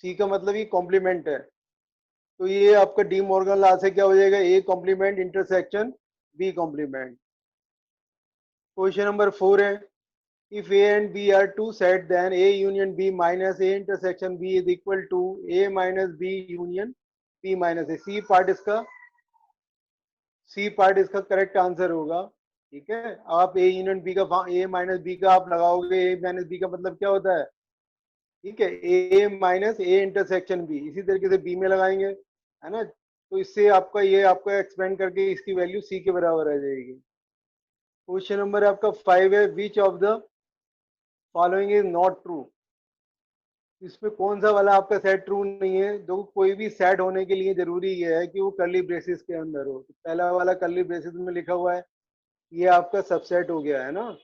सी का मतलब ये कॉम्प्लीमेंट है, तो ये आपका डी मॉर्गन लॉ से क्या हो जाएगा, A complement intersection B complement. Question number 4 है, if A and B are two sets, then A union B minus A intersection B is equal to A minus B union B minus A। C part इसका correct answer होगा। ठीक है, आप A union B का ए minus B का आप लगाओगे, ए minus B का मतलब क्या होता है, ठीक है, ए माइनस ए इंटरसेक्शन बी, इसी तरीके से बी में लगाएंगे, है ना। तो इससे आपका ये आपका एक्सपेंड करके इसकी वैल्यू सी के बराबर आ जाएगी। क्वेश्चन नंबर आपका 5 है, which of the following is not true. इसमें कौन सा वाला आपका सेट ट्रू नहीं है। जो कोई भी सेट होने के लिए जरूरी ये है कि वो कर्ली ब्रेसेस के अंदर हो। तो पहला वाला कर्ली ब्रेसेस में लिखा हुआ है, ये आपका सबसेट हो गया है ना।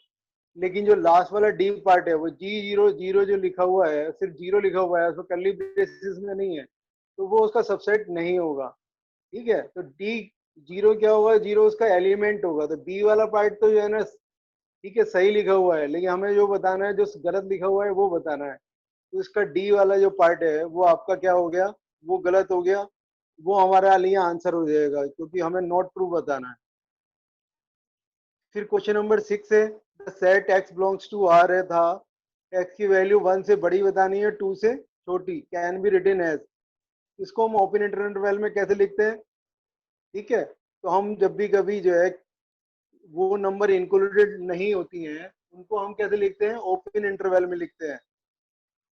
लेकिन जो लास्ट वाला डी पार्ट है वो जी जीरो जीरो जो लिखा हुआ है, सिर्फ जीरो लिखा हुआ है, उसमें कर्ली ब्रेसेस में नहीं है, तो वो उसका सबसेट नहीं होगा। ठीक है, तो डी जीरो क्या होगा, जीरो उसका एलिमेंट होगा। तो बी वाला पार्ट तो जो है ना, ठीक है, सही लिखा हुआ है, लेकिन हमें जो बताना है, जो गलत लिखा हुआ है वो बताना है। तो इसका डी वाला जो पार्ट है वो आपका क्या हो गया, वो गलत हो गया, वो हमारा लिए आंसर हो जाएगा, क्योंकि हमें नॉट ट्रू बताना है। फिर क्वेश्चन नंबर 6 है, the set X belongs to R है था, एक्स की वैल्यू 1 से बड़ी बतानी है 2 से छोटी, कैन बी रिटन एज। इसको हम ओपन इंटरवल में कैसे लिखते हैं, ठीक है, तो हम जब भी कभी जो है वो नंबर इंक्लूडेड नहीं होती हैं, उनको हम कैसे लिखते हैं, ओपन इंटरवल में लिखते हैं।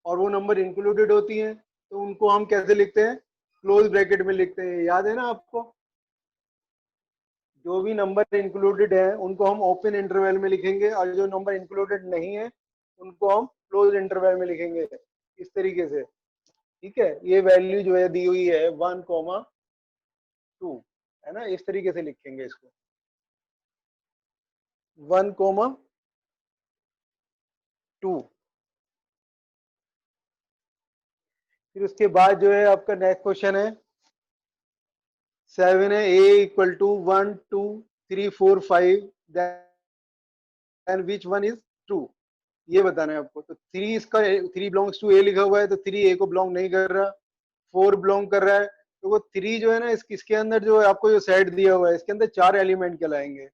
और वो नंबर इंक्लूडेड होती हैं तो उनको हम कैसे लिखते हैं, क्लोज ब्रैकेट में लिखते हैं। याद है ना आपको, जो भी नंबर इंक्लूडेड है उनको हम ओपन इंटरवल में लिखेंगे, और जो नंबर इंक्लूडेड नहीं है उनको हम क्लोज इंटरवल में लिखेंगे, इस तरीके से। ठीक है, ये वैल्यू जो है दी हुई है 1,2, है ना, इस तरीके से लिखेंगे इसको 1,2। फिर उसके बाद जो है आपका नेक्स्ट क्वेश्चन है 7 है, a equal to 1 2 3 4 5 then which one is true, ये बताना है आपको। तो 3 इसका 3 बिलोंग्स टू ए लिखा हुआ है, तो 3 ए को बिलोंग नहीं कर रहा, 4 बिलोंग कर रहा है। तो वो 3 जो है ना, इसके अंदर जो है आपको जो सेट दिया हुआ है, इसके अंदर 4 एलिमेंट कहलाएंगे,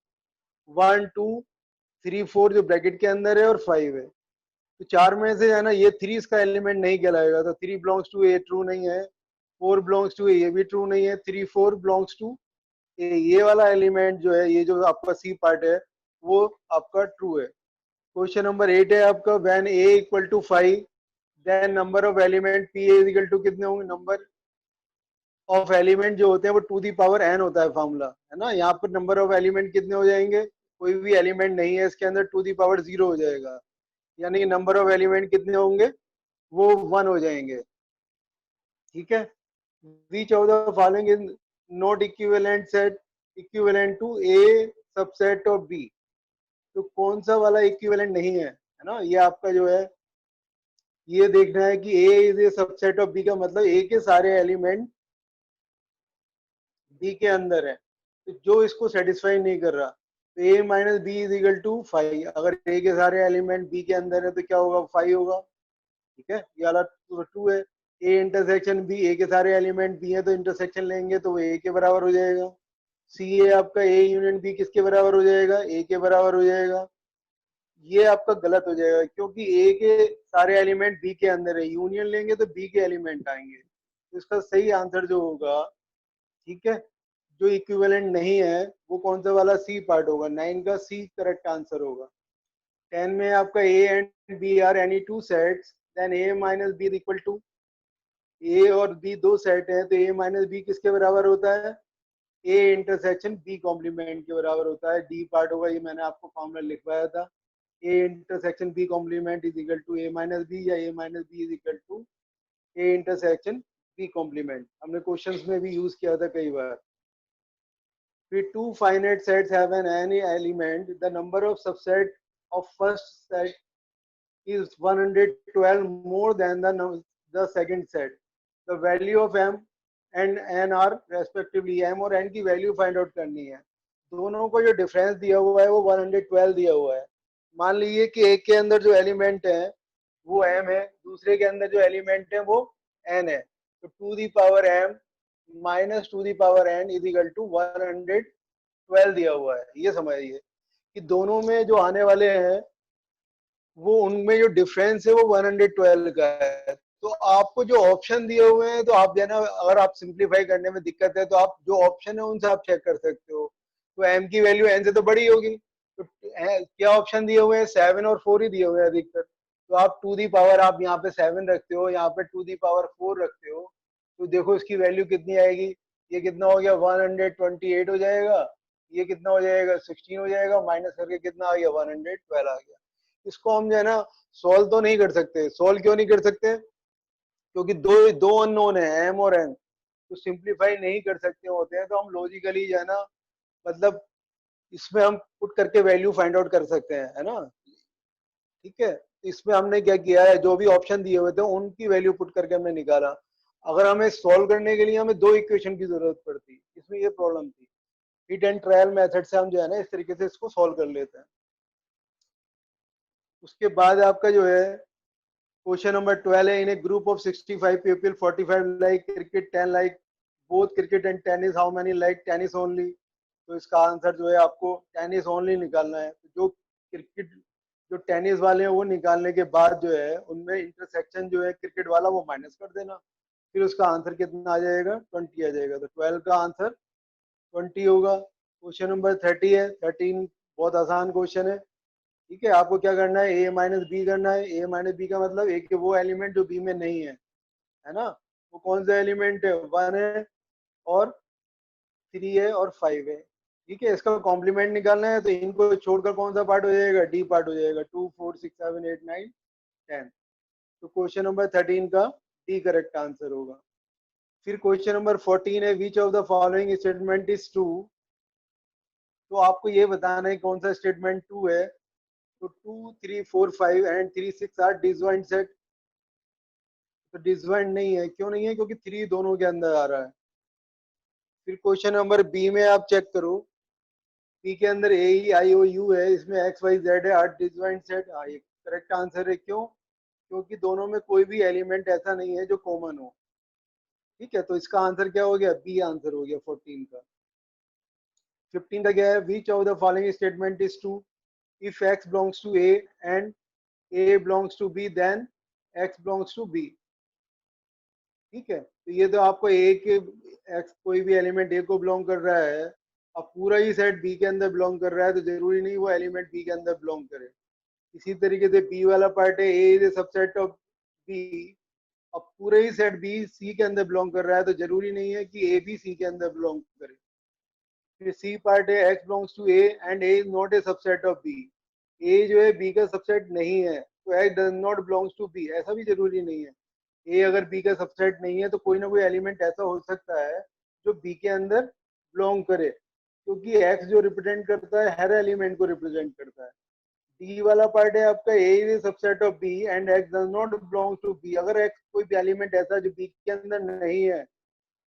1 2 3 4 जो ब्रैकेट के अंदर है, और 5 है। तो 4 में से है ना, ये 3 इसका एलिमेंट नहीं कहलाएगा, तो 3 बिलोंग्स टू ए ट्रू नहीं है, 4 बिलोंग्स टू ए ये भी ट्रू नहीं है, 3 4 बिलोंग्स टू ये वाला एलिमेंट जो है, ये जो आपका सी पार्ट है, वो आपका ट्रू है। क्वेश्चन नंबर 8 है आपका, when A equal to 5 then number of element P A equal to कितने होंगे, नंबर ऑफ एलिमेंट जो होते हैं वो टू दी पावर एन होता है फॉर्मूला, है ना। यहाँ पर नंबर ऑफ एलिमेंट कितने हो जाएंगे, कोई भी एलिमेंट नहीं है इसके अंदर, टू दी पावर 0 हो जाएगा, यानी कि नंबर ऑफ एलिमेंट कितने होंगे, वो 1 हो जाएंगे। ठीक है, which of the following is not equivalent set equivalent to a subset of b। तो कौन सा वाला इक्विवेलेंट नहीं है ना, ये आपका जो है, ये देखना है कि a is a subset of b का मतलब a के सारे एलिमेंट b के अंदर है, तो जो इसको सेटिस्फाई नहीं कर रहा, तो a minus B is equal to 5। अगर a के सारे एलिमेंट b के अंदर है तो क्या होगा, 5 होगा। ठीक है, ये वाला ट्रू है। ए इंटरसेक्शन बी, ए के सारे एलिमेंट बी है तो इंटरसेक्शन लेंगे तो वो ए के बराबर हो जाएगा। सी ए आपका ए यूनियन बी किसके बराबर हो जाएगा, ए के बराबर हो जाएगा। ये आपका गलत हो जाएगा, क्योंकि ए के सारे एलिमेंट बी के अंदर है, यूनियन लेंगे तो बी के एलिमेंट आएंगे, तो इसका सही आंसर जो होगा, ठीक है, जो इक्विवेलेंट नहीं है वो कौन सा वाला, सी पार्ट होगा, 9 का सी करेक्ट आंसर होगा। 10 में आपका A and B are any two sets then A minus B equal to, A और बी दो सेट है तो ए माइनस बी किसके बराबर होता है, ए इंटरसेक्शन बी कॉम्प्लीमेंट के बराबर होता है। डी पार्ट होगा, ये मैंने आपको फॉर्मूला लिखवाया था, A intersection B complement is equal to A minus B, या A minus B is equal to A intersection B complement, हमने क्वेश्चंस में भी यूज किया था कई बार। फिर two finite sets have N any element, the number of subset of first set is 112 more than the second set. The value of m and n are respectively, m और n की value find out करनी है। दोनों को जो difference दिया हुआ है वो 112 दिया हुआ है। मान लीजिए कि एक के अंदर जो एलिमेंट है वो m है, दूसरे के अंदर जो एलिमेंट है वो n है, तो two the power m minus two the power n is equal to 112 दिया हुआ है। ये समझिए कि दोनों में जो आने वाले हैं वो उनमें जो डिफरेंस है वो 112 का है। तो आपको जो ऑप्शन दिए हुए हैं, तो आप जो है ना, अगर आप सिंप्लीफाई करने में दिक्कत है तो आप जो ऑप्शन है उनसे आप चेक कर सकते हो। तो m की वैल्यू n से तो बड़ी होगी, तो क्या ऑप्शन दिए हुए हैं, 7 और 4 ही दिए हुए हैं अधिकतर। तो आप टू दी पावर आप यहाँ पे 7 रखते हो, यहाँ पे टू दी पावर 4 रखते हो, तो देखो इसकी वैल्यू कितनी आएगी। ये कितना हो गया, 128 हो जाएगा। ये कितना हो जाएगा, 16 हो जाएगा, माइनस करके कितना आ गया, 112 आ गया। इसको हम जो है ना सॉल्व तो नहीं कर सकते। सॉल्व क्यों नहीं कर सकते, क्योंकि दो दो अननोन है, एम और एन, तो सिंप्लीफाई नहीं कर सकते होते हैं। तो हम लॉजिकली जो है ना, मतलब इसमें हम पुट करके वैल्यू फाइंड आउट कर सकते हैं, है ना। ठीक है, तो इसमें हमने क्या किया है, जो भी ऑप्शन दिए हुए थे उनकी वैल्यू पुट करके हमने निकाला। अगर हमें सॉल्व करने के लिए हमें दो इक्वेशन की जरूरत पड़ती, इसमें ये प्रॉब्लम थी। हिट एंड ट्रायल मेथड से हम जो है ना इस तरीके से इसको सॉल्व कर लेते हैं। उसके बाद आपका जो है क्वेश्चन नंबर 12 है, in a group of 65 people 45 like cricket, 10 like both cricket and tennis, how many like tennis only. तो इसका आंसर जो है आपको टेनिस ओनली निकालना है। तो जो क्रिकेट, जो टेनिस वाले हैं वो निकालने के बाद जो है उनमें इंटरसेक्शन जो है क्रिकेट वाला वो माइनस कर देना, फिर उसका आंसर कितना आ जाएगा, 20 आ जाएगा। तो 12 का आंसर 20 होगा। क्वेश्चन नंबर 30 है, 13 बहुत आसान क्वेश्चन है। ठीक है, आपको क्या करना है, ए माइनस बी करना है। ए माइनस बी का मतलब ए के वो एलिमेंट जो बी में नहीं है ना। वो कौन सा एलिमेंट है, 1 है और 3 है और 5 है। ठीक है, इसका कॉम्प्लीमेंट निकालना है, तो इनको छोड़कर कौन सा पार्ट हो जाएगा, डी पार्ट हो जाएगा। 2 4 6 7 8 9 10। तो क्वेश्चन नंबर 13 का डी करेक्ट आंसर होगा। फिर क्वेश्चन नंबर 14 है, which of the following statement is true. तो आपको ये बताना है कौन सा स्टेटमेंट ट्रू है। तो 2 3 4 5 एंड 3 6 आर डिसजॉइंट सेट। तो डिसजॉइंट नहीं है, क्यों नहीं है, क्योंकि 3 दोनों के अंदर आ रहा है। फिर क्वेश्चन नंबर बी में आप चेक करो, पी के अंदर ए ई आई ओ यू है, इसमें एक्स वाई जेड है, आर डिसजॉइंट सेट। हाँ, ये करेक्ट आंसर है। क्यों, क्योंकि दोनों में कोई भी एलिमेंट ऐसा नहीं है जो कॉमन हो। ठीक है, तो इसका आंसर क्या हो गया, बी आंसर हो गया 14 का। 15 का क्या है, which of the following statement is true, if X belongs to A and A belongs to B then X belongs to B. ठीक है, तो ये तो आपको ए के एक्स कोई भी एलिमेंट ए को बिलोंग कर रहा है, अब पूरा ही सेट बी के अंदर बिलोंग कर रहा है, तो जरूरी नहीं वो एलिमेंट बी के अंदर बिलोंग करे। इसी तरीके से बी वाला पार्ट है, A is a subset of B, अब पूरे ही सेट बी सी के अंदर बिलोंग कर रहा है, तो जरूरी नहीं है कि ए भी सी के अंदर बिलोंग करे। फिर सी पार्ट है, X belongs to A and A is not a subset of B, A जो है बी का सबसेट नहीं है, तो X does not belongs to B, ऐसा भी जरूरी नहीं है। ए अगर बी का सबसेट नहीं है तो कोई ना कोई एलिमेंट ऐसा हो सकता है जो बी के अंदर बिलोंग करे, क्योंकि एक्स जो रिप्रेजेंट करता है हर एलिमेंट को रिप्रेजेंट करता है। डी वाला पार्ट है आपका, A is subset of B and X does not belong to B, अगर एक्स कोई भी एलिमेंट ऐसा जो बी के अंदर नहीं है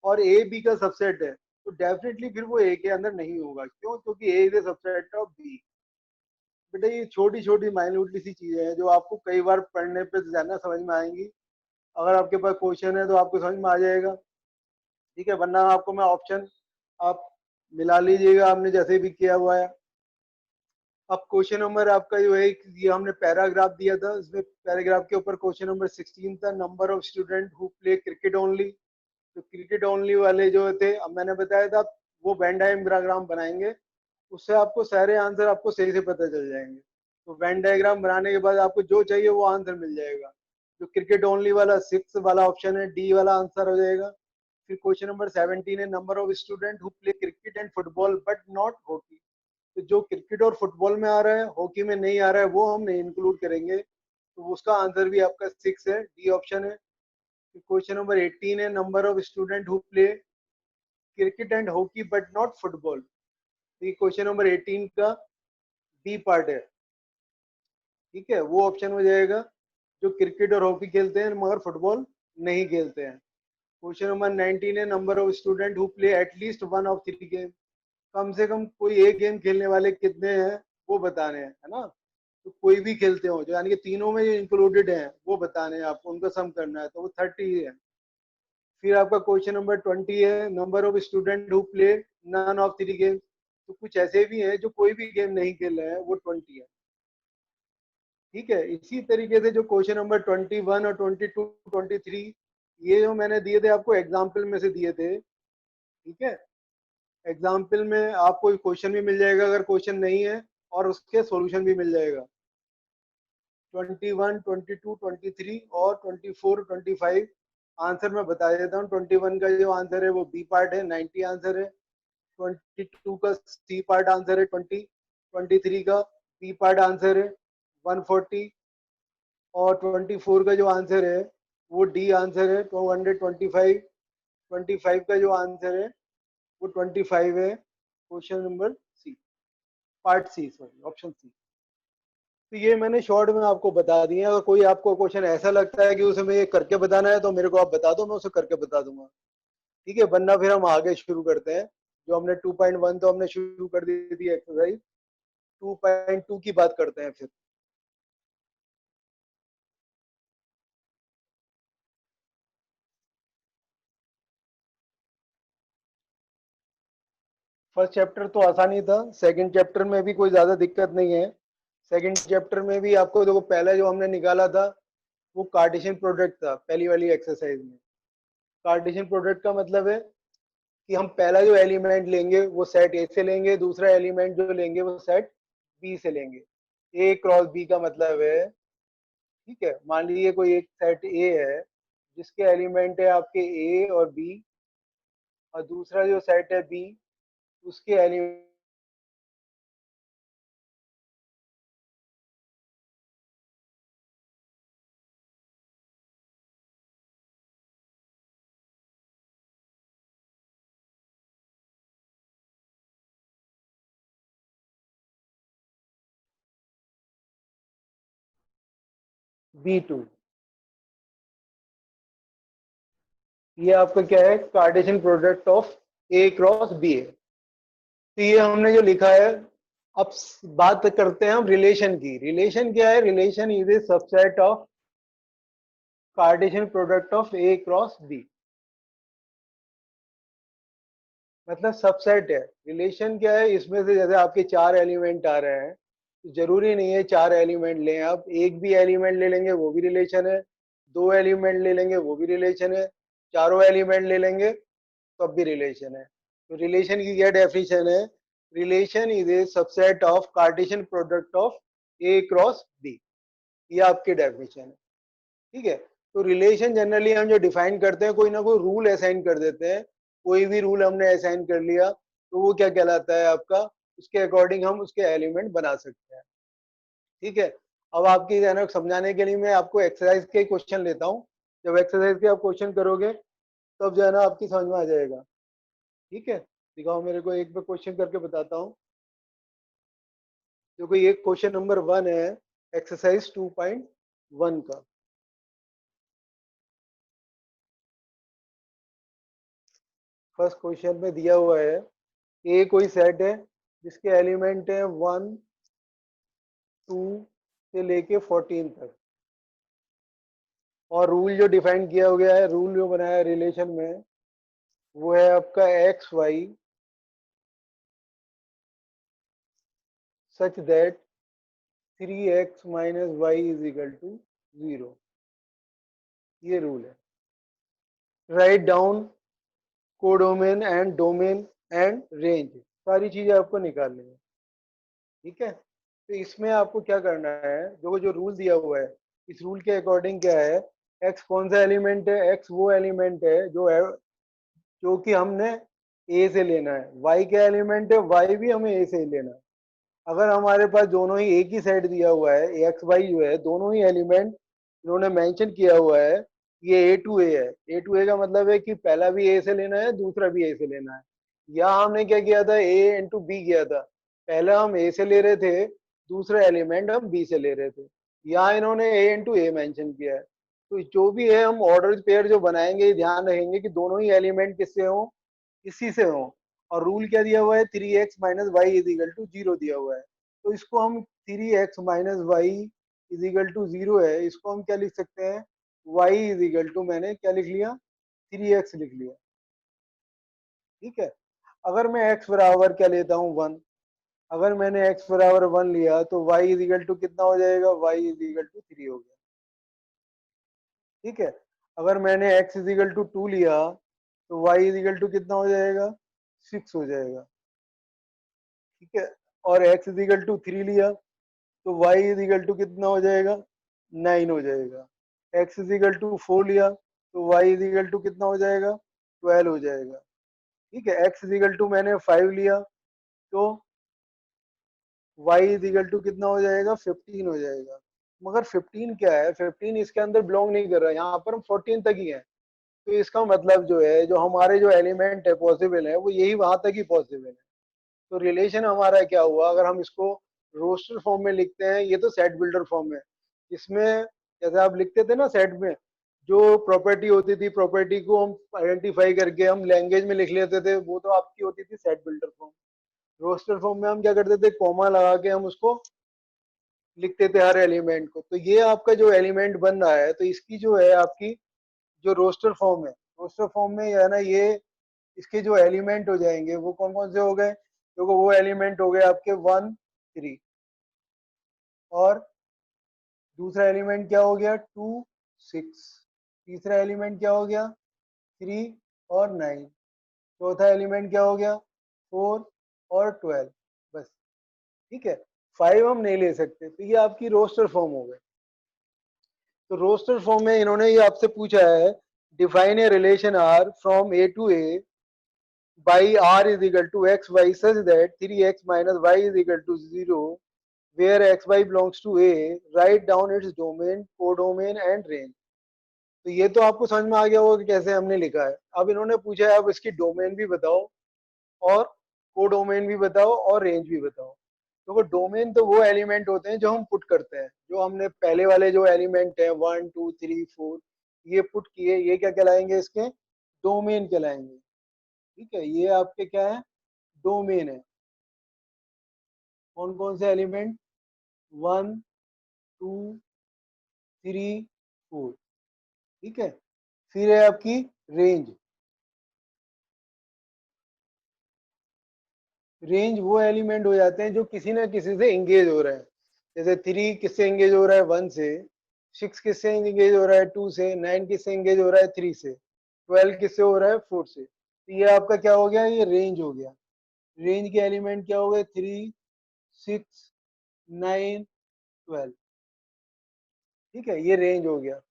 और ए बी का सबसेट है, तो डेफिनेटली फिर वो ए के अंदर नहीं होगा। क्यों, क्योंकि A is a subset of B. बेटा ये छोटी छोटी माइन्यूटली सी चीजें हैं जो आपको कई बार पढ़ने पे ज्यादा समझ में आएंगी। अगर आपके पास क्वेश्चन है तो आपको समझ में आ जाएगा। ठीक है, वरना आपको मैं ऑप्शन आप मिला लीजिएगा, आपने जैसे भी किया हुआ है। अब क्वेश्चन नंबर आपका जो है, ये हमने पैराग्राफ दिया था, इसमें पैराग्राफ के ऊपर क्वेश्चन नंबर 16 था, number of student who play cricket only. तो क्रिकेट ओनली वाले जो थे, अब मैंने बताया था वो वेन डायग्राम बनाएंगे, उससे आपको सारे आंसर आपको सही से पता चल जाएंगे। तो वेन डायग्राम बनाने के बाद आपको जो चाहिए वो आंसर मिल जाएगा। जो क्रिकेट ओनली वाला 6 वाला ऑप्शन है, डी वाला आंसर हो जाएगा। फिर क्वेश्चन नंबर 17 है, number of student who play cricket and football but not hockey. तो जो क्रिकेट और फुटबॉल में आ रहा है, हॉकी में नहीं आ रहा है, वो हम नहीं इंक्लूड करेंगे, तो उसका आंसर भी आपका 6 है, डी ऑप्शन है। क्वेश्चन नंबर 18 है, number of student who play cricket and hockey but not football. तो क्वेश्चन नंबर 18 का बी पार्ट है। ठीक है, वो ऑप्शन हो जाएगा जो क्रिकेट और हॉकी खेलते हैं मगर फुटबॉल नहीं खेलते हैं। क्वेश्चन नंबर 19 है, number of student who play at least one of 3 game. कम से कम कोई एक गेम खेलने वाले कितने हैं वो बताने हैं, है ना। तो कोई भी खेलते हो जो यानी कि तीनों में जो इंक्लूडेड है वो बताने हैं आपको, उनका सम करना है, तो वो 30 है। फिर आपका क्वेश्चन नंबर 20 है, number of student who play none of 3 games. तो कुछ ऐसे भी हैं जो कोई भी गेम नहीं खेल रहे हैं, वो 20 है। ठीक है, इसी तरीके से जो क्वेश्चन नंबर 21 और 22 23 ये जो मैंने दिए थे आपको एग्जाम्पल में से दिए थे। ठीक है, एग्जाम्पल में आपको क्वेश्चन भी मिल जाएगा अगर क्वेश्चन नहीं है, और उसके सॉल्यूशन भी मिल जाएगा। 21, 22, 23 और 24, 25 आंसर मैं बता देता हूँ। 21 का जो आंसर है वो बी पार्ट है, 90 आंसर है। 22 का सी पार्ट आंसर है 20। 23 का बी पार्ट आंसर है 140। और 24 का जो आंसर है वो डी आंसर है 225। 25 का जो आंसर है वो 25 है, question number C, part C, sorry option C. तो ये मैंने शॉर्ट में आपको बता दिया। अगर कोई आपको क्वेश्चन ऐसा लगता है कि उसे मैं ये करके बताना है तो मेरे को आप बता दो, मैं उसे करके बता दूंगा। ठीक है, वरना फिर हम आगे शुरू करते हैं। जो हमने 2.1 तो हमने शुरू कर दी थी एक्सरसाइज, 2.2 की बात करते हैं फिर। फर्स्ट चैप्टर तो आसानी था, सेकंड चैप्टर में भी कोई ज्यादा दिक्कत नहीं है। सेकंड चैप्टर में भी आपको देखो, पहले जो हमने निकाला था वो कार्टेशियन प्रोडक्ट था पहली वाली एक्सरसाइज में। कार्टेशियन प्रोडक्ट का मतलब है कि हम पहला जो एलिमेंट लेंगे वो सेट ए से लेंगे, दूसरा एलिमेंट जो लेंगे वो सेट बी से लेंगे। ए क्रॉस बी का मतलब है, ठीक है, मान लीजिए कोई एक सेट ए है जिसके एलिमेंट है आपके ए और बी, और दूसरा जो सेट है बी उसके एलिमेंट B2। ये आपका क्या है, cartesian product of A cross B है। तो ये हमने जो लिखा है। अब बात करते हैं हम रिलेशन की। रिलेशन क्या है, relation is a subset of cartesian product of A cross B. मतलब सबसेट है। रिलेशन क्या है, इसमें से जैसे आपके 4 एलिमेंट आ रहे हैं, तो जरूरी नहीं है 4 एलिमेंट लें आप, एक भी एलिमेंट ले लेंगे वो भी रिलेशन है, 2 एलिमेंट ले लेंगे वो भी रिलेशन है, चारों एलिमेंट ले लेंगे तब भी रिलेशन है। तो रिलेशन की क्या डेफिनेशन है, relation is a subset of cartesian product of A cross B. ये आपकी डेफिनेशन है। ठीक है, तो रिलेशन जनरली हम जो डिफाइन करते हैं, कोई ना कोई रूल असाइन कर देते हैं। कोई भी रूल हमने असाइन कर लिया तो वो क्या कहलाता है आपका, उसके अकॉर्डिंग हम उसके एलिमेंट बना सकते हैं। ठीक है, अब आपकी है ना समझाने के लिए मैं आपको एक्सरसाइज के क्वेश्चन लेता हूँ। जब एक्सरसाइज के आप क्वेश्चन करोगे तब जो है ना आपकी समझ में आ जाएगा। ठीक है, दिखाओ मेरे को, एक पे क्वेश्चन करके बताता हूँ। देखो ये क्वेश्चन नंबर 1 है, एक्सरसाइज 2.1 का। फर्स्ट क्वेश्चन में दिया हुआ है, ए कोई सेट है जिसके एलिमेंट है 1, 2 से लेके 14 तक। और रूल जो डिफाइन किया हो गया है, रूल जो बनाया है रिलेशन में, वो है आपका x y such that 3x minus y is equal to 0। ये रूल है। Write down codomain and domain and range, सारी चीजें आपको निकालनी है। ठीक है, तो इसमें आपको क्या करना है, जो जो रूल दिया हुआ है इस रूल के अकॉर्डिंग क्या है, एक्स कौन सा एलिमेंट है, एक्स वो एलिमेंट है जो है जो कि हमने ए से लेना है। वाई क्या एलिमेंट है, वाई भी हमें ए से ही लेना है। अगर हमारे पास दोनों ही एक ही सेट दिया हुआ है, एक्स वाई जो है दोनों ही एलिमेंट इन्होंने मेंशन किया हुआ है, ये ए टू ए है। ए टू ए का मतलब है कि पहला भी ए से लेना है, दूसरा भी ए से लेना है। यहाँ हमने क्या किया था, ए इंटू बी किया था। पहले हम ए से ले रहे थे, दूसरा एलिमेंट हम बी से ले रहे थे। यहाँ इन्होंने ए इंटू ए मैंशन किया है। तो जो भी है हम ऑर्डर पेयर जो बनाएंगे, ध्यान रखेंगे कि दोनों ही एलिमेंट किससे हो, इसी से हो। और रूल क्या दिया हुआ है, 3x minus y is equal to 0 दिया हुआ है। तो इसको हम 3x minus y is equal to 0 है, इसको हम क्या लिख सकते हैं, y इज इक्वल टू, मैंने क्या लिख लिया, 3x लिख लिया, ठीक है। अगर मैं x बराबर क्या लेता हूँ 1, अगर मैंने x बराबर 1 लिया तो y इज इक्वल टू कितना हो जाएगा, y इज इक्वल टू 3 हो गया, ठीक है। अगर मैंने x इज इक्वल टू 2 लिया तो y इज इक्वल टू कितना हो जाएगा, 6 हो जाएगा, ठीक है। और x इज इक्वल टू 3 लिया तो y इज इक्वल टू कितना हो जाएगा, 9 हो जाएगा। x इज इक्वल टू 4 लिया तो y इज इक्वल टू कितना हो जाएगा, 12 हो जाएगा, ठीक है। x इज इक्वल टू मैंने 5 लिया तो y इज इक्वल टू कितना हो जाएगा, 15 हो जाएगा। मगर 15 क्या है, 15 इसके अंदर बिलोंग नहीं कर रहा है, यहाँ पर हम 14 तक ही है। तो इसका मतलब जो है, जो हमारे जो एलिमेंट है पॉसिबल है वो यही वहां तक ही पॉसिबल है। तो रिलेशन हमारा क्या हुआ, अगर हम इसको रोस्टर फॉर्म में लिखते हैं, ये तो सेट बिल्डर फॉर्म है। इसमें जैसे आप लिखते थे ना सेट में, जो प्रॉपर्टी होती थी, प्रॉपर्टी को हम आइडेंटिफाई करके हम लैंग्वेज में लिख लेते थे, वो तो आपकी होती थी set builder form. Roster form में हम क्या करते थे, कॉमा लगा के हम उसको लिखते थे हर एलिमेंट को। तो ये आपका जो एलिमेंट बन रहा है, तो इसकी जो है आपकी जो रोस्टर फॉर्म है, रोस्टर फॉर्म में है ना, ये इसके जो एलिमेंट हो जाएंगे वो कौन कौन से हो गए, देखो वो एलिमेंट हो गए आपके 1 3, और दूसरा एलिमेंट क्या हो गया 2 6, तीसरा एलिमेंट क्या हो गया 3 और 9, चौथा एलिमेंट क्या हो गया 4 और 12, बस, ठीक है। 5 हम नहीं ले सकते, तो ये आपकी रोस्टर फॉर्म हो गए। तो रोस्टर फॉर्म में इन्होंने ये आपसे पूछा है, define a relation R from A to A by r is equal to x y such that 3x minus y is equal to 0 where x y belongs to a, write down its domain, codomain and range। तो ये तो आपको समझ में आ गया होगा कि कैसे हमने लिखा है। अब इन्होंने पूछा है अब इसकी डोमेन भी बताओ और कोडोमेन भी बताओ और रेंज भी बताओ। तो वो डोमेन तो वो एलिमेंट होते हैं जो हम पुट करते हैं, जो हमने पहले वाले जो एलिमेंट है 1 2 3 4 ये पुट किए, ये क्या कहलाएंगे, इसके डोमेन कहलाएंगे, ठीक है। ये आपके क्या है, डोमेन है। कौन कौन से एलिमेंट, 1 2 3 4, ठीक है। फिर है आपकी रेंज। रेंज वो एलिमेंट हो जाते हैं जो किसी ना किसी से एंगेज हो रहे हैं। जैसे 3 किससे एंगेज हो रहा है 1 से, 6 किससे एंगेज हो रहा है 2 से, 9 किससे एंगेज हो रहा है 3 से, 12 किससे हो रहा है 4 से। तो ये आपका क्या हो गया, ये रेंज हो गया। रेंज के एलिमेंट क्या हो गए 3 6 9 12, ठीक है, ये रेंज हो गया।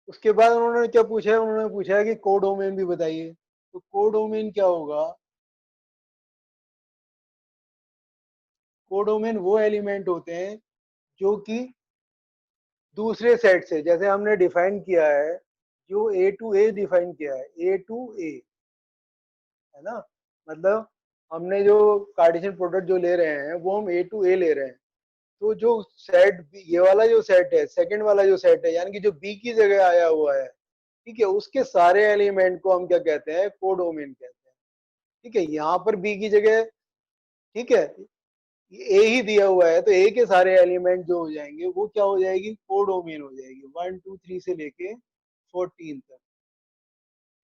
उसके बाद उन्होंने क्या पूछा है, उन्होंने पूछा है कि कोडोमेन भी बताइए। तो कोडोमेन क्या होगा, कोडोमेन वो एलिमेंट होते हैं जो कि दूसरे सेट से, जैसे हमने डिफाइन किया है, जो ए टू ए डिफाइन किया है, ए टू ए, है ना, मतलब हमने जो कार्टेशियन प्रोडक्ट जो ले रहे हैं वो हम ए टू ए ले रहे हैं। तो जो सेट, ये वाला जो सेट है, सेकंड वाला जो सेट है, यानी कि जो बी की जगह आया हुआ है, ठीक है, उसके सारे एलिमेंट को हम क्या कहते हैं, कोडोमेन कहते हैं, ठीक है। यहाँ पर बी की जगह, ठीक है, ए ही दिया हुआ है, तो ए के सारे एलिमेंट जो हो जाएंगे वो क्या हो जाएगी, कोडोमेन हो जाएगी, 1 2 3 से लेके 14 तक,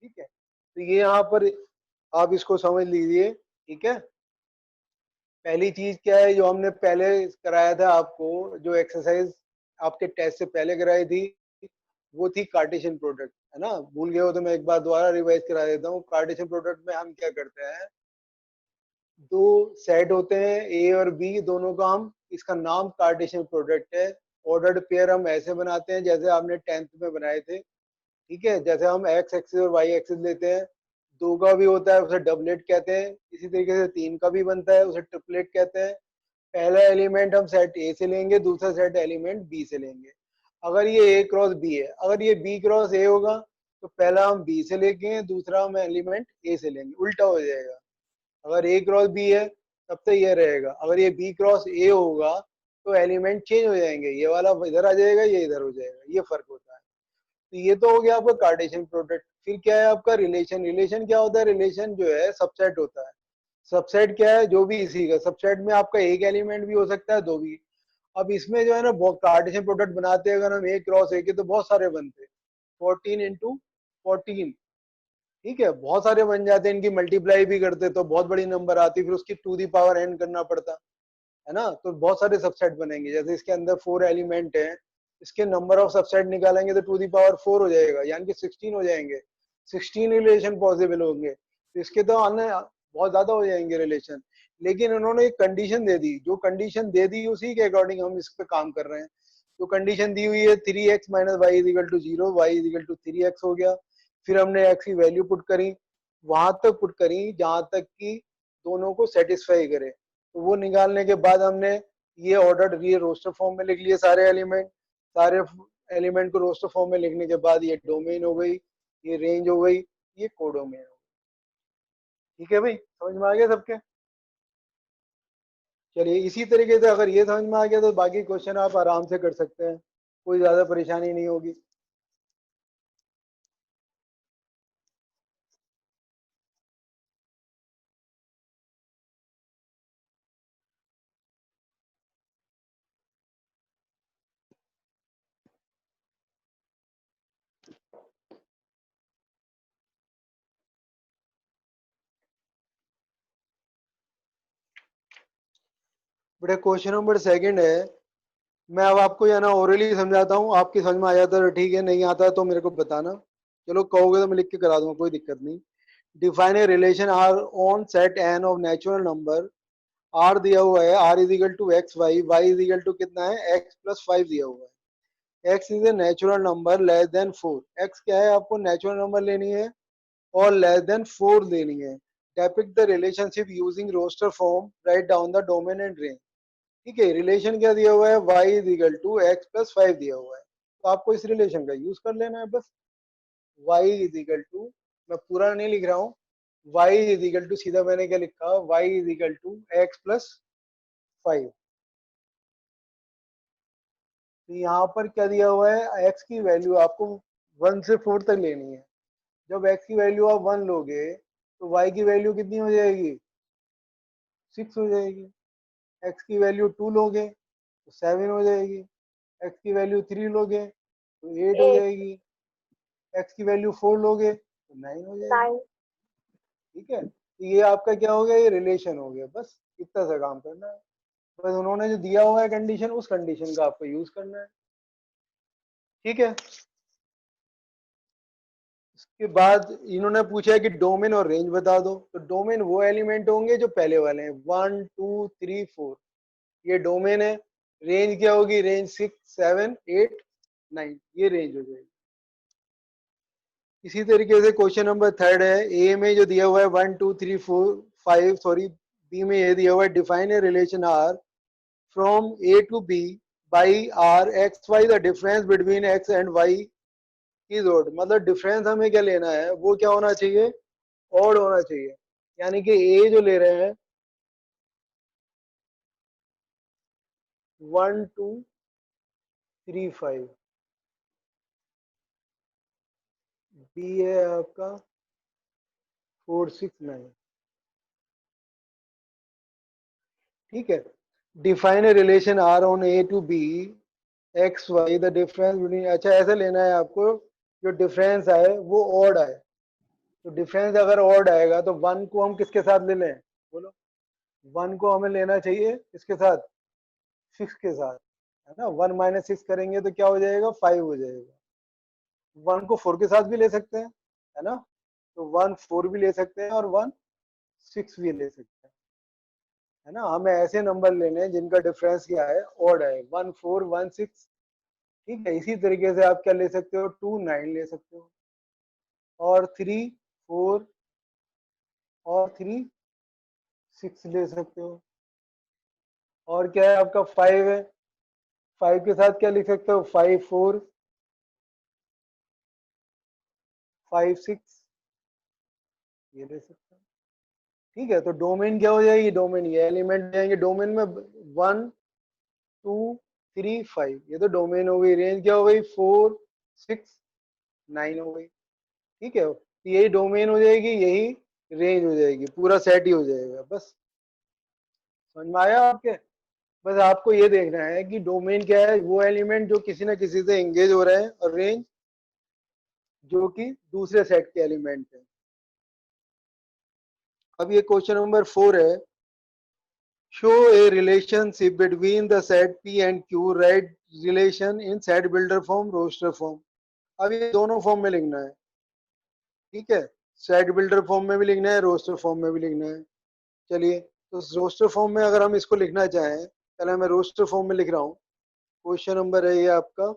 ठीक है। तो ये यहाँ पर आप इसको समझ लीजिए, ठीक है। पहली चीज क्या है जो हमने पहले कराया था आपको, जो एक्सरसाइज आपके टेस्ट से पहले कराई थी, वो थी कार्टेशियन प्रोडक्ट, है ना। भूल गए हो तो मैं एक बार दोबारा रिवाइज करा देता हूँ। कार्टेशियन प्रोडक्ट में हम क्या करते हैं, दो सेट होते हैं ए और बी, दोनों का हम, इसका नाम कार्टेशियन प्रोडक्ट है। ऑर्डर्ड पेयर हम ऐसे बनाते हैं जैसे आपने 10th में बनाए थे, ठीक है। जैसे हम एक्स एक्सिस और वाई एक्सिस लेते हैं, दो का भी होता है उसे डबलेट कहते हैं, इसी तरीके से तीन का भी बनता है उसे ट्रिपलेट कहते हैं। पहला एलिमेंट हम सेट ए से लेंगे, दूसरा सेट एलिमेंट बी से लेंगे। अगर ये ए क्रॉस बी है, अगर ये बी क्रॉस ए होगा तो पहला हम बी से लेंगे, दूसरा हम एलिमेंट ए से लेंगे, उल्टा हो जाएगा। अगर ए क्रॉस बी है तब तो ये रहेगा, अगर ये बी क्रॉस ए होगा तो एलिमेंट चेंज हो जाएंगे, ये वाला इधर आ जाएगा, ये इधर हो जाएगा, ये फर्क होता है। तो ये तो हो गया आपका कार्टेशियन प्रोडक्ट। फिर क्या है आपका रिलेशन। रिलेशन क्या होता है, रिलेशन जो है सबसेट होता है। सबसेट क्या है, जो भी इसी का सबसेट में आपका एक एलिमेंट भी हो सकता है, दो भी। अब इसमें जो है ना कार्टेशियन प्रोडक्ट बनाते हैं, अगर हम ए क्रॉस ए के तो बहुत सारे बनते हैं, 14 इंटू 14, ठीक है, बहुत सारे बन जाते हैं, इनकी मल्टीप्लाई भी करते तो बहुत बड़ी नंबर आती, फिर उसकी टू दी पावर एन करना पड़ता है ना। तो बहुत सारे सबसेट बनेंगे, जैसे इसके अंदर 4 एलिमेंट है, इसके नंबर ऑफ सबसेट निकालेंगे तो टू दी पावर 4 हो जाएगा, यानी कि 16 हो जाएंगे, 16 रिलेशन पॉसिबल होंगे। तो इसके तो अन्य बहुत ज्यादा हो जाएंगे रिलेशन। लेकिन उन्होंने एक कंडीशन दे दी, जो कंडीशन दे दी उसी के अकॉर्डिंग हम इस पे काम कर रहे हैं। तो कंडीशन दी हुई है 3x minus y is equal to 0, y is equal to 3x हो गया। फिर हमने x की वैल्यू पुट करी, वहां तक पुट करी जहां तक कि दोनों को सेटिस्फाई करे। तो वो निकालने के बाद हमने ये ऑर्डर, ये रोस्टर फॉर्म में लिख लिए सारे एलिमेंट। सारे एलिमेंट को रोस्टर फॉर्म में लिखने के बाद ये डोमेन हो गई, ये रेंज हो गई, ये कोडोमेन हो गई। ठीक है भाई, समझ में आ गया सबके? चलिए, इसी तरीके से अगर ये समझ में आ गया तो बाकी क्वेश्चन आप आराम से कर सकते हैं, कोई ज्यादा परेशानी नहीं होगी। बेटा क्वेश्चन नंबर सेकंड है, मैं अब आपको या ना ओरली समझाता हूँ, आपकी समझ में आ जाता है तो ठीक है, नहीं आता है तो मेरे को बताना। चलो कहोगे तो मैं लिख के करा दूंगा, कोई दिक्कत नहीं। Define a relation R on set N of natural number. R दिया हुआ है, R is equal to x y, y is equal to कितना है, एक्स प्लस 5 दिया हुआ है। X is a natural number less than 4। X क्या है, आपको नेचुरल नंबर लेनी है और लेस देन 4 लेनी है। Depict the relationship using roster form, write down the domain and range. ठीक है, रिलेशन क्या दिया हुआ है, y is equal to x plus 5 दिया हुआ है, तो आपको इस रिलेशन का यूज कर लेना है बस। y इज इक्वल टू, मैं पूरा नहीं लिख रहा हूँ, y इज इक्वल टू, सीधा मैंने क्या लिखा, y is equal to x plus 5। तो यहाँ पर क्या दिया हुआ है, x की वैल्यू आपको 1 से 4 तक लेनी है। जब x की वैल्यू आप 1 लोगे तो y की वैल्यू कितनी हो जाएगी, 6 हो जाएगी। x की वैल्यू 2 लोगे तो 7 हो जाएगी। x की वैल्यू 3 लोगे तो 8 हो जाएगी। x की वैल्यू 4 लोगे तो 9 हो जाएगी। ठीक है, तो ये आपका क्या हो गया, ये रिलेशन हो गया। बस इतना सा काम करना है, बस उन्होंने जो दिया हुआ है कंडीशन, उस कंडीशन का आपको यूज करना है। ठीक है, इसके बाद इन्होंने पूछा है कि डोमेन और रेंज बता दो। तो डोमेन वो एलिमेंट होंगे जो पहले वाले हैं, 1 2 3 4, ये डोमेन है। रेंज क्या होगी, रेंज 6 7 8 9, ये रेंज हो जाएगी। इसी तरीके से क्वेश्चन नंबर थर्ड है, ए में जो दिया हुआ है 1 2 3 4 5, सॉरी बी में ये दिया हुआ है, define a relation R from A to B by R x y, the difference between x and y is odd. मतलब डिफरेंस हमें क्या लेना है, वो क्या होना चाहिए, ऑड होना चाहिए। यानी कि ए जो ले रहे हैं 1 2 3 5, बी है आपका 4 6 9। ठीक है, define a relation R on A to B x y, the difference between, अच्छा ऐसे लेना है आपको, जो डिफरेंस आए वो ऑड आए। तो डिफरेंस अगर ऑड आएगा तो 1 को हम किसके साथ ले लें, बोलो। 1 को हमें लेना चाहिए किसके साथ, 6 के साथ, है ना। 1 माइनस 6 करेंगे तो क्या हो जाएगा, 5 हो जाएगा। 1 को 4 के साथ भी ले सकते हैं, है ना। तो 1 4 भी ले सकते हैं और 1 6 भी ले सकते हैं, है ना। हमें ऐसे नंबर लेने हैं जिनका डिफरेंस क्या है, ऑड है, 1 4 1 6। ठीक है, इसी तरीके से आप क्या ले सकते हो, 2 9 ले सकते हो, और 3 4, और 3 6 ले सकते हो। और क्या है आपका, 5 है, 5 के साथ क्या लिख सकते हो, 5 4 5 6, ये ले सकते हो। ठीक है, तो डोमेन क्या हो जाएगी, डोमेन ये एलिमेंट जाएंगे डोमेन में, 1 2 3 5, ये तो डोमेन हो गई। रेंज क्या हो गई, 4 6 9 हो गई। ठीक है, तो यही डोमेन हो जाएगी, यही रेंज हो जाएगी, पूरा सेट ही हो जाएगा। बस समझ में आया आपके? बस आपको ये देखना है कि डोमेन क्या है, वो एलिमेंट जो किसी ना किसी से एंगेज हो रहे हैं, और रेंज जो कि दूसरे सेट के एलिमेंट है। अब ये क्वेश्चन नंबर 4 है, show a relationship between the set P and Q, write relation in set builder form, roster form. अब ये दोनों फॉर्म में लिखना है, ठीक है, सेट बिल्डर फॉर्म में भी लिखना है, रोस्टर फॉर्म में भी लिखना है। चलिए, तो रोस्टर फॉर्म में अगर हम इसको लिखना चाहें, पहले मैं रोस्टर फॉर्म में लिख रहा हूँ। क्वेश्चन नंबर है ये आपका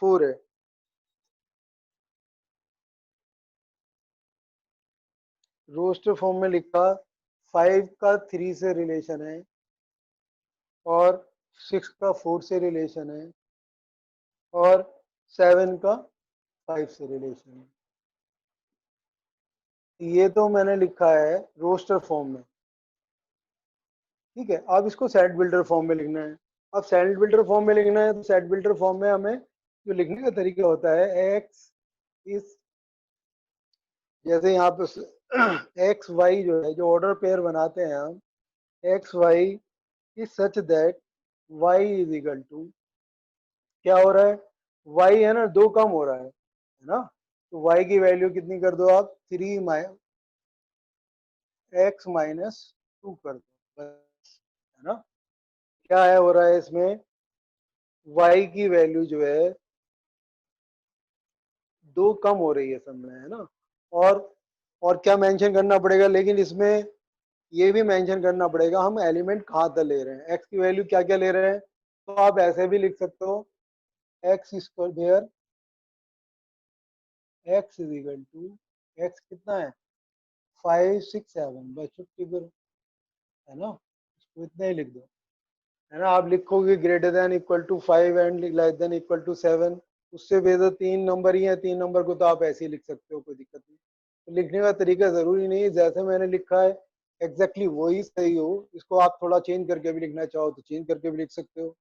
4 है। रोस्टर फॉर्म में लिखा 5 का 3 से रिलेशन है और 6 का 4 से रिलेशन है और 7 का 5 से रिलेशन है। ये तो मैंने लिखा है रोस्टर फॉर्म में, ठीक है। अब इसको सेट बिल्डर फॉर्म में लिखना है। अब सेट बिल्डर फॉर्म में लिखना है तो सेट बिल्डर फॉर्म में हमें जो लिखने का तरीका होता है, एक्स इस, जैसे यहाँ पे एक्स वाई जो है, जो ऑर्डर पेयर बनाते हैं हम, x y is such that y is equal to, क्या हो रहा है, वाई है ना, दो कम हो रहा है ना, तो वाई की वैल्यू कितनी कर दो आप, 3 एक्स माइनस 2 कर दो बस, है ना। क्या है हो रहा है इसमें, वाई की वैल्यू जो है दो कम हो रही है सब में, है ना। और और क्या मेंशन करना पड़ेगा, लेकिन इसमें ये भी मेंशन करना पड़ेगा हम एलिमेंट कहाँ तक ले रहे हैं, एक्स की वैल्यू क्या क्या ले रहे हैं। तो आप ऐसे भी लिख सकते हो, x square, x is equal to, x कितना है 5 6 7, बस छुट्टी फिर, है ना, इसको इतना ही लिख दो, है ना। आप लिखोगे greater than equal to 5 and less than equal to 7, उससे बेहतर 3 नंबर ही है, 3 नंबर को तो आप ऐसे ही लिख सकते हो, कोई दिक्कत नहीं। तो लिखने का तरीका जरूरी नहीं है जैसे मैंने लिखा है एग्जैक्टली वही सही हो, इसको आप थोड़ा चेंज करके भी लिखना चाहो तो चेंज करके भी लिख सकते हो।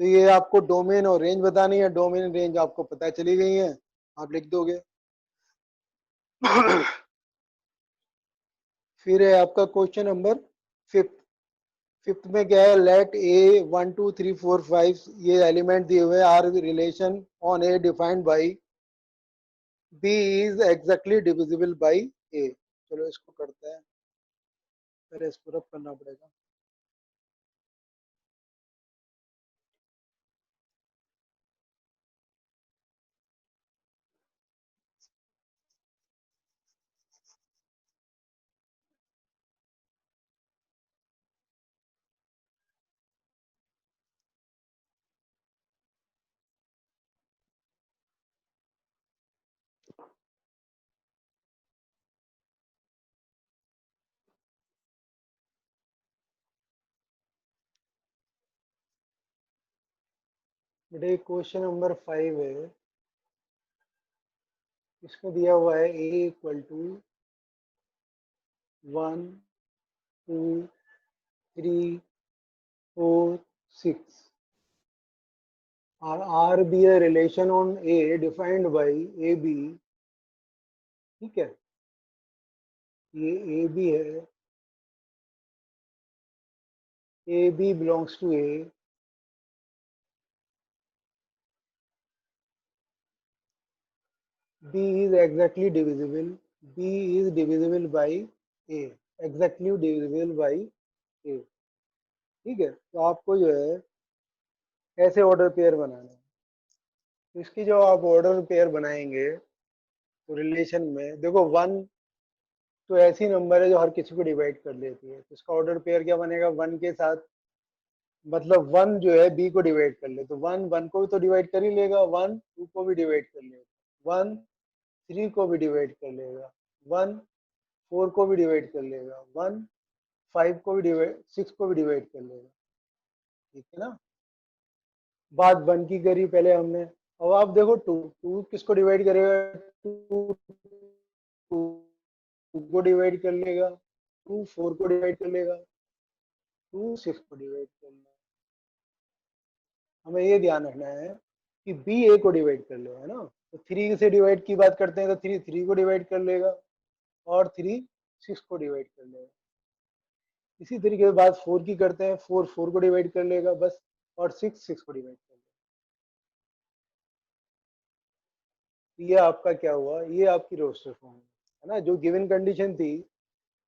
तो ये आपको डोमेन और रेंज बतानी है, डोमेन रेंज आपको पता चली गई है, आप लिख दोगे। फिर है आपका क्वेश्चन नंबर 5। फिफ्थ में क्या है, लेट ए 1 2 3 4 5, ये एलिमेंट दिए हुए R relation on A defined by B is exactly divisible by A. चलो इसको करते हैं, पहले इसको रब करना पड़ेगा। बेटे क्वेश्चन नंबर 5 है, इसमें दिया हुआ है ए इक्वल टू 1 2 3 4 6 और R be a relation on A defined by a b, ठीक है। ये ए बी है, a b belongs to A, B is exactly divisible. B is divisible by A. Exactly divisible by A. ठीक है, तो आपको जो है ऐसे ऑर्डर पेयर बनाना है। तो इसकी जो आप ऑर्डर पेयर बनाएंगे तो रिलेशन में देखो, वन तो ऐसी नंबर है जो हर किसी को डिवाइड कर लेती है, तो इसका ऑर्डर पेयर क्या बनेगा, वन के साथ, मतलब वन जो है बी को डिवाइड कर ले तो वन वन को भी तो डिवाइड कर ही लेगा, वन टू को भी डिवाइड कर लेगा, वन थ्री को भी डिवाइड कर लेगा, वन फोर को भी डिवाइड कर लेगा, वन 5 को भी डिवाइड, 6 को भी डिवाइड कर लेगा, ठीक है ना। बात वन की करी पहले हमने, अब आप देखो टू, टू किसको डिवाइड करेगा, टू टू को डिवाइड कर लेगा, टू फोर को डिवाइड कर लेगा, टू सिक्स को डिवाइड कर लेगा। हमें ये ध्यान रखना है कि बी ए को डिवाइड कर लेगा, है ना। तो थ्री से डिवाइड की बात करते हैं तो थ्री थ्री को डिवाइड कर लेगा और थ्री सिक्स को डिवाइड कर लेगा। इसी तरीके से बात फोर की करते हैं, फोर फोर को डिवाइड कर लेगा बस, और सिक्स सिक्स को डिवाइड कर लेगा। ये आपका क्या हुआ, ये आपकी रोस्टर फॉर्म है। है ना, जो गिवन कंडीशन थी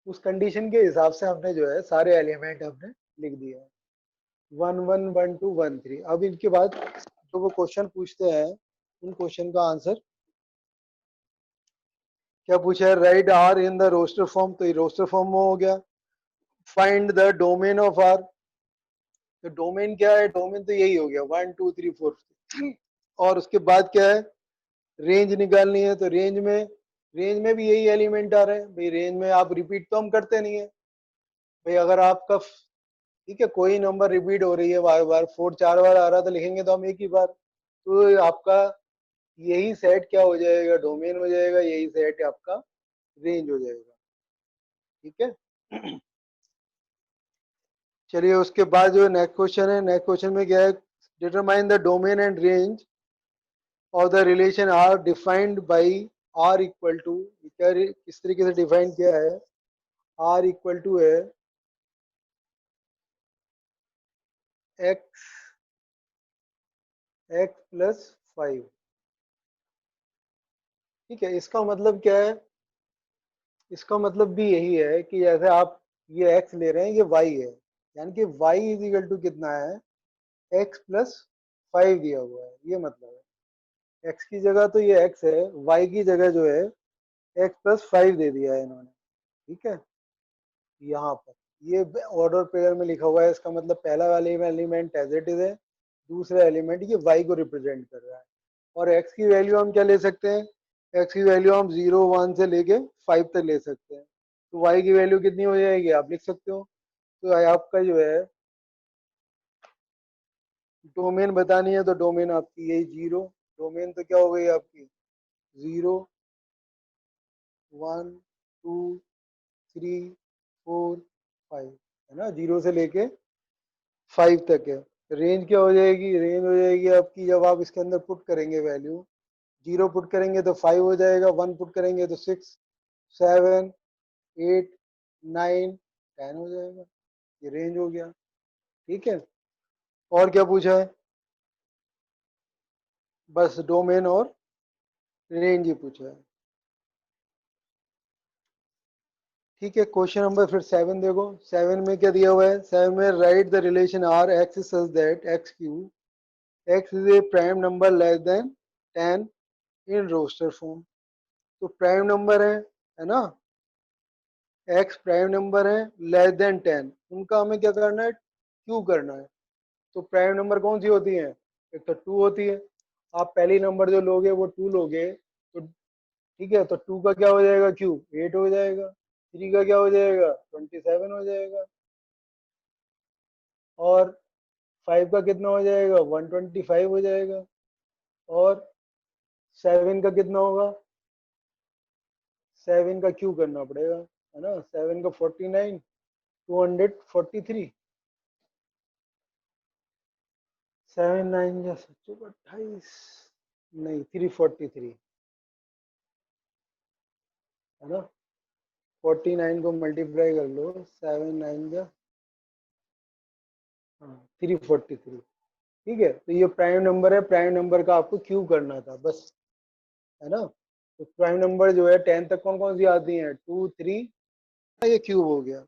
उस कंडीशन के हिसाब से हमने जो है सारे एलिमेंट हमने लिख दिए हैं, 1 1 1 2 1 3। अब इनके बाद जो वो क्वेश्चन पूछते हैं उन क्वेश्चन का आंसर क्या पूछा है, write R in the roster form, तो ये रोस्टर फॉर्म में हो गया। Find the domain of R, तो डोमेन क्या है, डोमेन तो यही हो गया 1 2 3 4। और उसके बाद क्या है, रेंज निकालनी है, तो रेंज में भी यही एलिमेंट आ रहे हैं भाई। रेंज में आप रिपीट तो हम करते नहीं है भाई, अगर आपका ठीक है कोई नंबर रिपीट हो रही है बार बार, 4 4 बार आ रहा तो लिखेंगे तो हम एक ही बार, तो आपका यही सेट क्या हो जाएगा, डोमेन हो जाएगा, यही सेट आपका रेंज हो जाएगा। ठीक है। चलिए उसके बाद जो नेक्स्ट क्वेश्चन है, नेक्स्ट क्वेश्चन में क्या है, determine the domain and range और the relation R defined by R equal to, क्या किस तरीके से डिफाइन किया है, आर इक्वल टू है एक्स एक्स प्लस 5। ठीक है, इसका मतलब क्या है, इसका मतलब भी यही है कि जैसे आप ये x ले रहे हैं, ये y है, यानी कि y इज इक्वल टू कितना है, x प्लस 5 दिया हुआ है, ये मतलब है। x की जगह तो ये x है, y की जगह जो है x प्लस 5 दे दिया है इन्होंने। ठीक है, यहाँ पर ये ऑर्डर पेयर में लिखा हुआ है, इसका मतलब पहला वाले एलिमेंट एज इट इज है, दूसरा एलिमेंट ये y को रिप्रेजेंट कर रहा है। और x की वैल्यू हम क्या ले सकते हैं, x की वैल्यू हम 0 1 से लेके 5 तक ले सकते हैं। तो y की वैल्यू कितनी हो जाएगी आप लिख सकते हो। तो आपका जो है डोमेन बतानी है, तो डोमेन आपकी यही 0, डोमेन तो क्या हो गई आपकी 0 1 2 3 4 5, है ना, 0 से लेके 5 तक है। रेंज क्या हो जाएगी, रेंज हो जाएगी आपकी, जब आप इसके अंदर पुट करेंगे वैल्यू, 0 पुट करेंगे तो 5 हो जाएगा, 1 पुट करेंगे तो 6 7 8 9 10 हो जाएगा, ये रेंज हो गया। ठीक है, और क्या पूछा है, बस डोमेन और रेंज ही पूछा है। ठीक है, क्वेश्चन नंबर फिर 7 देखो, 7 में क्या दिया हुआ है, 7 में write the relation R x such that x Q x is a prime number less than 10 in roster form. तो प्राइम नंबर है ना, एक्स प्राइम नंबर है लेस देन 10, उनका हमें क्या करना है, क्यू करना है। तो प्राइम नंबर कौन सी होती है, एक तो 2 होती है, आप पहली नंबर जो लोगे वो 2 लोगे, तो ठीक है, तो 2 का क्या हो जाएगा क्यू 8 हो जाएगा, 3 का क्या हो जाएगा 27 हो जाएगा, और 5 का कितना हो जाएगा 125 हो जाएगा, और 7 का कितना होगा, 7 का क्यू करना पड़ेगा, है ना, 7 का 49 243, 7 9 या 28, नहीं 343, है ना, 49 को मल्टीप्लाई कर लो, 7 9 का, हाँ 343। ठीक है, तो ये प्राइम नंबर है, प्राइम नंबर का आपको क्यूब करना था बस, है ना। तो प्राइम नंबर जो है 10 तक कौन कौन सी आती हैं, 2 3, ये क्यूब हो गया।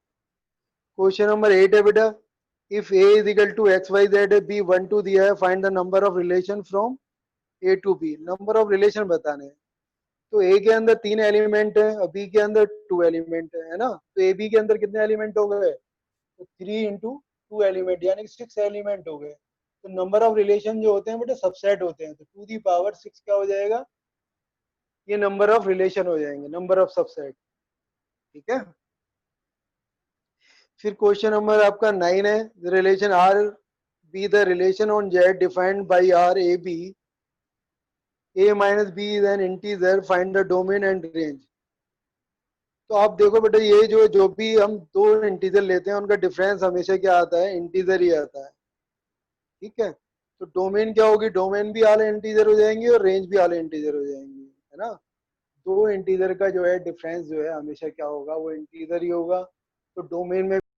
क्वेश्चन नंबर 8 है बेटा, if A is equal to x y z है, बी 1 2 दिया है, find the number of relation from A to B, number of relation बताने हैं। तो ए के अंदर 3 एलिमेंट है और बी के अंदर 2 एलिमेंट है ना, तो ए बी के अंदर कितने एलिमेंट हो गए, तो 3 इंटू 2 एलिमेंट यानी कि 6 एलिमेंट हो गए। तो नंबर ऑफ रिलेशन जो होते हैं बेटा सबसेट होते हैं, तो 2 दी पावर 6 क्या हो जाएगा, ये नंबर ऑफ रिलेशन हो जाएंगे, नंबर ऑफ सबसेट। ठीक है, फिर क्वेश्चन नंबर आपका 9 है, relation R be the relation on Z defined by R a b, a minus B is an integer, find the domain and range. तो आप देखो बेटा, ये जो भी हम दो इंटीजर लेते हैं उनका डिफरेंस हमेशा क्या आता है, इंटीजर ही आता है। ठीक है, तो डोमेन क्या होगी, डोमेन भी आले इंटीजर हो जाएंगी और रेंज भी आले इंटीजर हो जाएंगी, है ना। दो इंटीजर का जो है डिफरेंस जो है हमेशा क्या होगा, वो इंटीजर ही होगा। तो डोमेन में